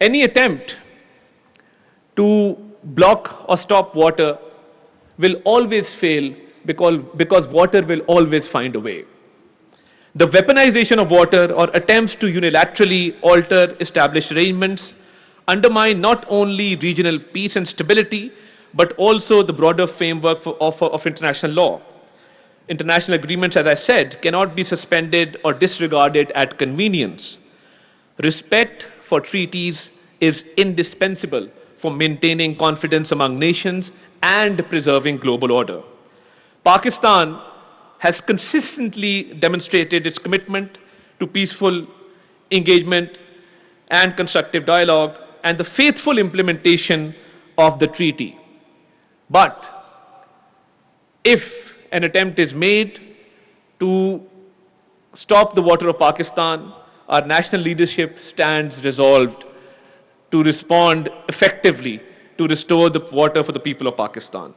Any attempt to block or stop water will always fail because water will always find a way. The weaponization of water or attempts to unilaterally alter established arrangements undermine not only regional peace and stability, but also the broader framework of international law. International agreements, as I said, cannot be suspended or disregarded at convenience. Respect for treaties is indispensable for maintaining confidence among nations and preserving global order. Pakistan has consistently demonstrated its commitment to peaceful engagement and constructive dialogue and the faithful implementation of the treaty. But if an attempt is made to stop the water of Pakistan, our national leadership stands resolved to respond effectively to restore the water for the people of Pakistan.